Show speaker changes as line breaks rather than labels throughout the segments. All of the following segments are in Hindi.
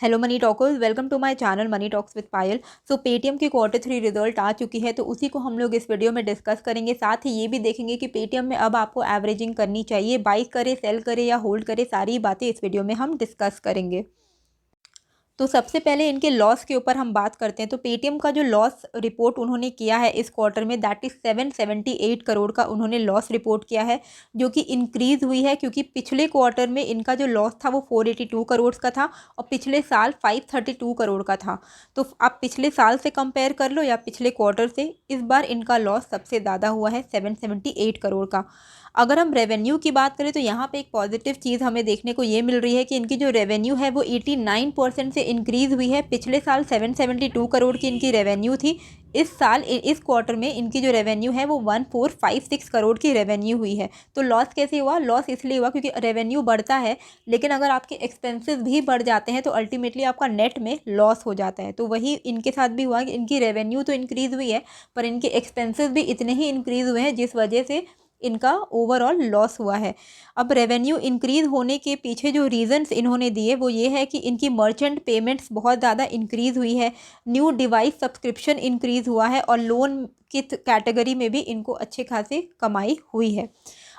Hello money talkers, welcome to my channel money talks with Payal. So Paytm की Q3 रिजल्ट आ चुकी है, तो उसी को हम लोग इस वीडियो में डिस्कस करेंगे। साथ ही ये भी देखेंगे कि पेटीएम में अब आपको एवरेजिंग करनी चाहिए, बाई करे, सेल करे या होल्ड करे, सारी बातें इस वीडियो में हम डिस्कस करेंगे। तो सबसे पहले इनके लॉस के ऊपर हम बात करते हैं। तो पेटीएम का जो लॉस रिपोर्ट उन्होंने किया है इस क्वार्टर में, दैट इज़ 778 करोड़ का उन्होंने लॉस रिपोर्ट किया है, जो कि इंक्रीज़ हुई है क्योंकि पिछले क्वार्टर में इनका जो लॉस था वो 482 करोड़ का था और पिछले साल 532 करोड़ का था। तो आप पिछले साल से कंपेयर कर लो या पिछले क्वार्टर से, इस बार इनका लॉस सबसे ज़्यादा हुआ है 778 करोड़ का। अगर हम रेवेन्यू की बात करें तो यहाँ पे एक पॉजिटिव चीज़ हमें देखने को ये मिल रही है कि इनकी जो रेवेन्यू है वो 89% से इंक्रीज़ हुई है। पिछले साल 772 करोड़ की इनकी रेवेन्यू थी, इस साल इस क्वार्टर में इनकी जो रेवेन्यू है वो 1456 करोड़ की रेवेन्यू हुई है। तो लॉस कैसे हुआ? लॉस इसलिए हुआ क्योंकि रेवेन्यू बढ़ता है, लेकिन अगर आपके एक्सपेंसेस भी बढ़ जाते हैं तो अल्टीमेटली आपका नेट में लॉस हो जाता है। तो वही इनके साथ भी हुआ कि इनकी रेवेन्यू तो इंक्रीज़ हुई है पर इनके एक्सपेंसेस भी इतने ही इंक्रीज़ हुए हैं, जिस वजह से इनका ओवरऑल लॉस हुआ है। अब रेवेन्यू इंक्रीज़ होने के पीछे जो रीज़न्स इन्होंने दिए वो ये है कि इनकी मर्चेंट पेमेंट्स बहुत ज़्यादा इंक्रीज़ हुई है, न्यू डिवाइस सब्सक्रिप्शन इंक्रीज़ हुआ है और लोन की कैटेगरी में भी इनको अच्छे खासी कमाई हुई है।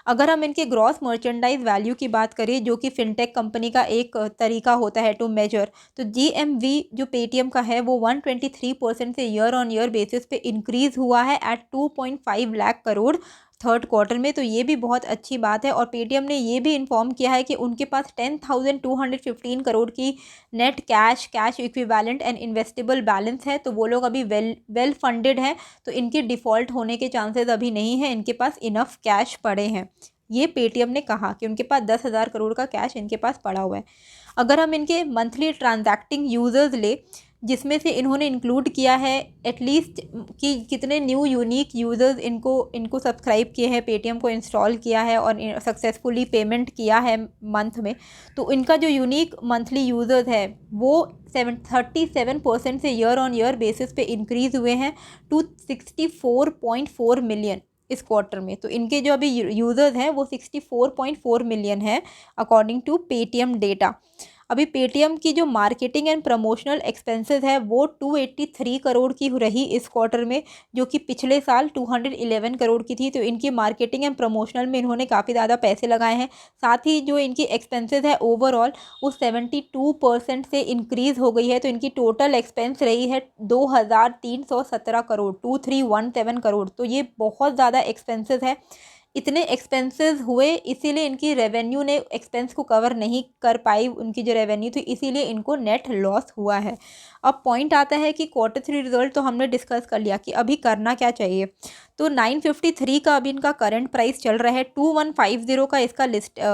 अगर हम इनके ग्रॉस मर्चेंडाइज वैल्यू की बात करें, जो कि फिनटेक कंपनी का एक तरीका होता है टू मेजर, तो जीएमवी जो पेटीएम का है वो 123% से ईयर ऑन ईयर बेसिस पे इंक्रीज़ हुआ है at 2.5 lakh crore third quarter में। तो ये भी बहुत अच्छी बात है और पेटीएम ने ये भी इन्फॉर्म किया है कि उनके पास 10,215 करोड़ की net cash equivalent and investable balance है। तो वो लोग अभी वेल फंडेड हैं, तो इनके डिफ़ॉल्ट होने के चांसेस अभी नहीं है, इनके पास इनफ कैश पड़े हैं। ये पेटीएम ने कहा कि उनके पास 10,000 करोड़ का कैश इनके पास पड़ा हुआ है। अगर हम इनके मंथली ट्रांजैक्टिंग यूज़र्स ले, जिसमें से इन्होंने इंक्लूड किया है एटलीस्ट कि कितने न्यू यूनिक यूज़र्स इनको सब्सक्राइब किए हैं, पेटीएम को इंस्टॉल किया है और सक्सेसफुली पेमेंट किया है मंथ में, तो इनका जो यूनिक मंथली यूज़र्स है वो 37% से ईयर ऑन ईयर बेसिस पे इंक्रीज़ हुए हैं टू 64.4 मिलियन इस क्वार्टर में। तो इनके जो अभी यूज़र्स हैं वो 64.4 मिलियन है अकॉर्डिंग टू पेटीएम डेटा। अभी पेटीएम की जो मार्केटिंग एंड प्रमोशनल एक्सपेंसेस है वो 283 करोड़ की रही इस क्वार्टर में, जो कि पिछले साल 211 करोड़ की थी। तो इनकी मार्केटिंग एंड प्रमोशनल में इन्होंने काफ़ी ज़्यादा पैसे लगाए हैं। साथ ही जो इनकी एक्सपेंसेस है ओवरऑल वो 72% से इंक्रीज़ हो गई है। तो इनकी टोटल एक्सपेंस रही है 2,317 करोड़, 2,317 करोड़। तो ये बहुत ज़्यादा एक्सपेंसेस है। इतने एक्सपेंसेस हुए इसीलिए इनकी रेवेन्यू ने एक्सपेंस को कवर नहीं कर पाई, उनकी जो रेवेन्यू थी, इसीलिए इनको नेट लॉस हुआ है। अब पॉइंट आता है कि Q3 रिजल्ट तो हमने डिस्कस कर लिया कि अभी करना क्या चाहिए। तो 953 का अभी इनका करंट प्राइस चल रहा है, 2150 का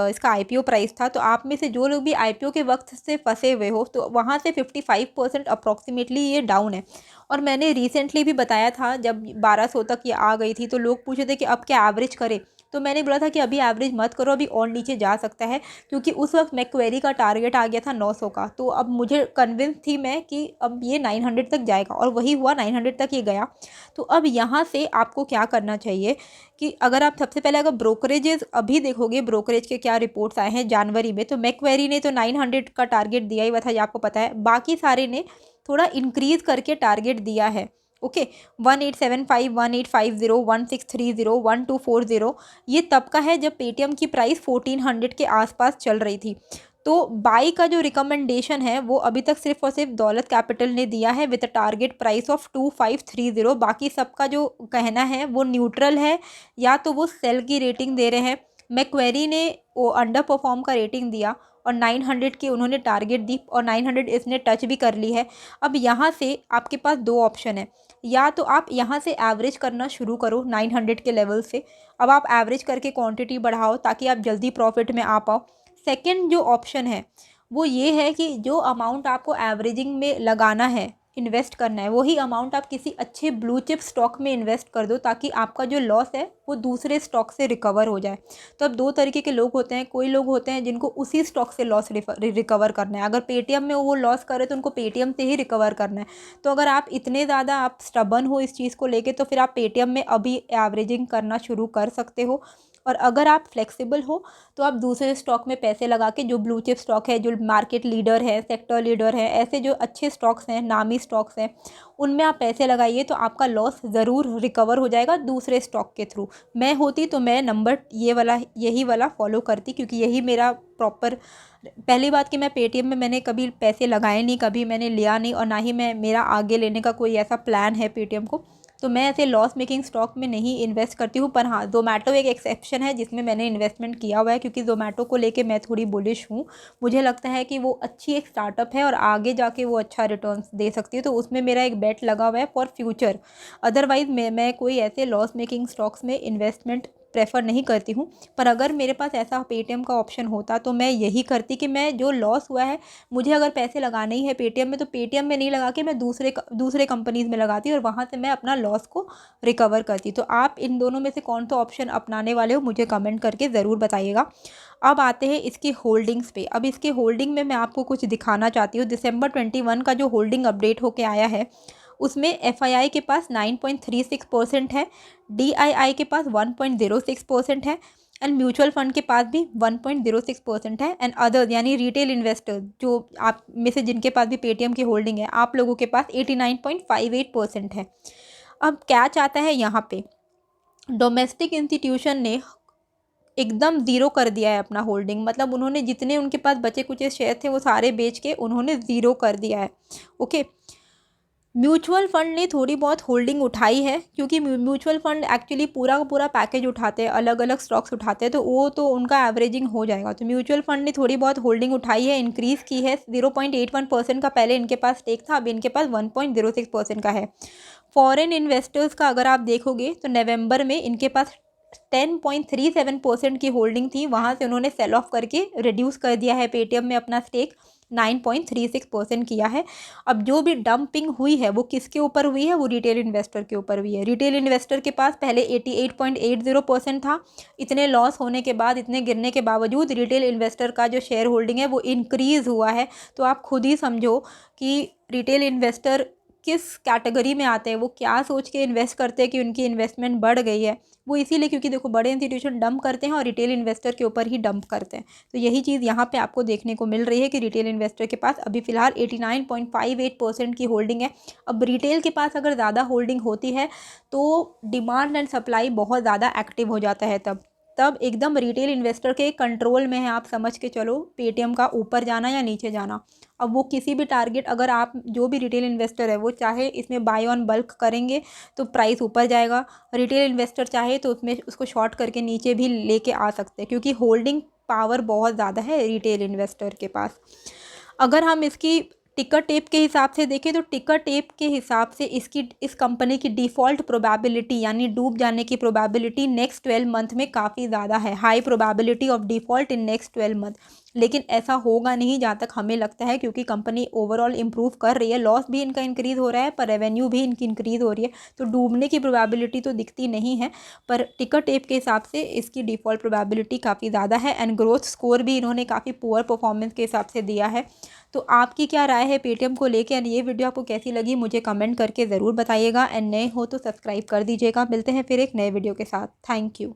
इसका आईपीओ प्राइस था। तो आप में से जो लोग भी आईपीओ के वक्त से फंसे हुए हो तो वहाँ से 55% अप्रॉक्सीमेटली ये डाउन है। और मैंने रिसेंटली भी बताया था जब 1200 तक ये आ गई थी तो लोग पूछे थे कि अब क्या एवरेज करें, तो मैंने बोला था कि अभी एवरेज मत करो, अभी और नीचे जा सकता है, क्योंकि उस वक्त मैक्वेरी का टारगेट आ गया था 900 का। तो अब मुझे कन्विंस थी मैं कि अब ये 900 तक जाएगा और वही हुआ, 900 तक ये गया। तो अब यहाँ से आपको क्या करना चाहिए कि अगर आप सबसे पहले अगर ब्रोकरेजेस अभी देखोगे, ब्रोकरेज के क्या रिपोर्ट्स आए हैं जनवरी में, तो मैक्वेरी ने तो 900 का टारगेट दिया ही हुआ था, ये आपको पता है। बाकी सारे ने थोड़ा इंक्रीज़ करके टारगेट दिया है। ओके, 1875, 1850, 1630, 1240, ये तब का है जब पेटीएम की प्राइस 1400 के आसपास चल रही थी। तो बाई का जो रिकमेंडेशन है वो अभी तक सिर्फ और सिर्फ दौलत कैपिटल ने दिया है विद टारगेट प्राइस ऑफ 2530। बाकी सबका जो कहना है वो न्यूट्रल है, या तो वो सेल की रेटिंग दे रहे हैं। मैक्वेरी ने वो अंडर परफॉर्म का रेटिंग दिया और 900 की उन्होंने टारगेट दी और 900 इसने टच भी कर ली है। अब यहाँ से आपके पास दो ऑप्शन है, या तो आप यहाँ से एवरेज करना शुरू करो 900 के लेवल से। अब आप एवरेज करके क्वांटिटी बढ़ाओ ताकि आप जल्दी प्रॉफिट में आ पाओ। सेकंड जो ऑप्शन है वो ये है कि जो अमाउंट आपको एवरेजिंग में लगाना है, इन्वेस्ट करना है, वही अमाउंट आप किसी अच्छे ब्लू चिप स्टॉक में इन्वेस्ट कर दो ताकि आपका जो लॉस है वो दूसरे स्टॉक से रिकवर हो जाए। तो अब दो तरीके के लोग होते हैं, कोई लोग होते हैं जिनको उसी स्टॉक से लॉस रिकवर करना है। अगर पेटीएम में वो लॉस करे तो उनको पेटीएम से ही रिकवर करना है। तो अगर आप इतने ज़्यादा आप स्टबन हो इस चीज़ को लेके, तो फिर आप पेटीएम में अभी एवरेजिंग करना शुरू कर सकते हो। और अगर आप फ्लेक्सिबल हो तो आप दूसरे स्टॉक में पैसे लगा के, जो ब्लू चिप स्टॉक है, जो मार्केट लीडर है, सेक्टर लीडर है, ऐसे जो अच्छे स्टॉक्स हैं, नामी स्टॉक्स हैं, उनमें आप पैसे लगाइए तो आपका लॉस ज़रूर रिकवर हो जाएगा दूसरे स्टॉक के थ्रू। मैं होती तो मैं नंबर यही वाला फॉलो करती, क्योंकि यही मेरा प्रॉपर। पहली बात कि मैं पेटीएम में मैंने कभी पैसे लगाए नहीं, कभी मैंने लिया नहीं, और ना ही मेरा आगे लेने का कोई ऐसा प्लान है पेटीएम को। तो मैं ऐसे लॉस मेकिंग स्टॉक में नहीं इन्वेस्ट करती हूँ। पर हाँ, जोमेटो एक एक्सेप्शन है जिसमें मैंने इन्वेस्टमेंट किया हुआ है, क्योंकि जोमेटो को लेके मैं थोड़ी बुलिश हूँ। मुझे लगता है कि वो अच्छी एक स्टार्टअप है और आगे जाके वो अच्छा रिटर्न्स दे सकती है, तो उसमें मेरा एक बेट लगा हुआ है फॉर फ्यूचर। अदरवाइज़ मैं कोई ऐसे लॉस मेकिंग स्टॉक्स में इन्वेस्टमेंट प्रेफर नहीं करती हूँ। पर अगर मेरे पास ऐसा पेटीएम का ऑप्शन होता तो मैं यही करती कि मैं जो लॉस हुआ है, मुझे अगर पैसे लगाने ही है पेटीएम में, तो पेटीएम में नहीं लगा के मैं दूसरे कंपनीज़ में लगाती और वहाँ से मैं अपना लॉस को रिकवर करती। तो आप इन दोनों में से कौन सा ऑप्शन अपनाने वाले हो, मुझे कमेंट करके ज़रूर बताइएगा। अब आते हैं इसकी होल्डिंग्स पे। अब इसके होल्डिंग में मैं आपको कुछ दिखाना चाहती हूँ। दिसंबर 21 का जो होल्डिंग अपडेट होके आया है, उसमें एफआईआई के पास 9.36% है, डीआईआई के पास 1.06% है, एंड म्यूचुअल फंड के पास भी 1.06% है, एंड अदर्स यानी रिटेल इन्वेस्टर जो आप में से जिनके पास भी पेटीएम की होल्डिंग है, आप लोगों के पास 89.58% है। अब क्या चाहता है यहाँ पे, डोमेस्टिक इंस्टीट्यूशन ने एकदम ज़ीरो कर दिया है अपना होल्डिंग। मतलब उन्होंने जितने उनके पास बचे कुचे शेयर थे वो सारे बेच के उन्होंने ज़ीरो कर दिया है। ओके, म्यूचुअल फंड ने थोड़ी बहुत होल्डिंग उठाई है, क्योंकि म्यूचुअल फंड एक्चुअली पूरा का पूरा पैकेज उठाते हैं, अलग अलग स्टॉक्स उठाते हैं, तो वो तो उनका एवरेजिंग हो जाएगा। तो म्यूचुअल फंड ने थोड़ी बहुत होल्डिंग उठाई है, इंक्रीज़ की है। 0.81% का पहले इनके पास स्टेक था, अब इनके पास 1.06% का है। फॉरेन इन्वेस्टर्स का अगर आप देखोगे तो नवंबर में इनके पास 10.37% की होल्डिंग थी, वहाँ से उन्होंने सेल ऑफ करके रिड्यूस कर दिया है पेटीएम में अपना स्टेक, 9.36% किया है। अब जो भी डंपिंग हुई है वो किसके ऊपर हुई है, वो रिटेल इन्वेस्टर के ऊपर हुई है। रिटेल इन्वेस्टर के पास पहले 88.80% था। इतने लॉस होने के बाद, इतने गिरने के बावजूद रिटेल इन्वेस्टर का जो शेयर होल्डिंग है वो इंक्रीज़ हुआ है। तो आप खुद ही समझो कि रिटेल इन्वेस्टर किस कैटेगरी में आते हैं, वो क्या सोच के इन्वेस्ट करते हैं कि उनकी इन्वेस्टमेंट बढ़ गई है। वो इसीलिए, क्योंकि देखो बड़े इंस्टीट्यूशन डंप करते हैं और रिटेल इन्वेस्टर के ऊपर ही डंप करते हैं। तो यही चीज़ यहाँ पे आपको देखने को मिल रही है कि रिटेल इन्वेस्टर के पास अभी फ़िलहाल 89.58% की होल्डिंग है। अब रिटेल के पास अगर ज़्यादा होल्डिंग होती है तो डिमांड एंड सप्लाई बहुत ज़्यादा एक्टिव हो जाता है। तब एकदम रिटेल इन्वेस्टर के कंट्रोल में है। आप समझ के चलो पेटीएम का ऊपर जाना या नीचे जाना। अब वो किसी भी टारगेट, अगर आप जो भी रिटेल इन्वेस्टर है वो चाहे इसमें बाय ऑन बल्क करेंगे तो प्राइस ऊपर जाएगा, रिटेल इन्वेस्टर चाहे तो उसमें उसको शॉर्ट करके नीचे भी लेके आ सकते हैं, क्योंकि होल्डिंग पावर बहुत ज़्यादा है रिटेल इन्वेस्टर के पास। अगर हम इसकी टिकर टेप के हिसाब से देखें तो टिकर टेप के हिसाब से इस कंपनी की डिफ़ॉल्ट प्रोबेबिलिटी यानी डूब जाने की प्रोबेबिलिटी नेक्स्ट 12 मंथ में काफ़ी ज़्यादा है। High probability of default in next 12 month. लेकिन ऐसा होगा नहीं जहाँ तक हमें लगता है, क्योंकि कंपनी ओवरऑल इंप्रूव कर रही है, लॉस भी इनका इंक्रीज़ हो रहा है पर रेवेन्यू भी इनकी इंक्रीज़ हो रही है। तो डूबने की प्रोबेबिलिटी तो दिखती नहीं है, पर टिकर टेप के हिसाब से इसकी डिफ़ॉल्ट प्रोबेबिलिटी काफ़ी ज़्यादा है। एंड ग्रोथ स्कोर भी इन्होंने काफ़ी पुअर परफॉर्मेंस के हिसाब से दिया है। तो आपकी क्या राय है पेटीएम को लेकर, एंड ये वीडियो आपको कैसी लगी मुझे कमेंट करके ज़रूर बताइएगा। एंड नए हो तो सब्सक्राइब कर दीजिएगा। मिलते हैं फिर एक नए वीडियो के साथ। Thank you.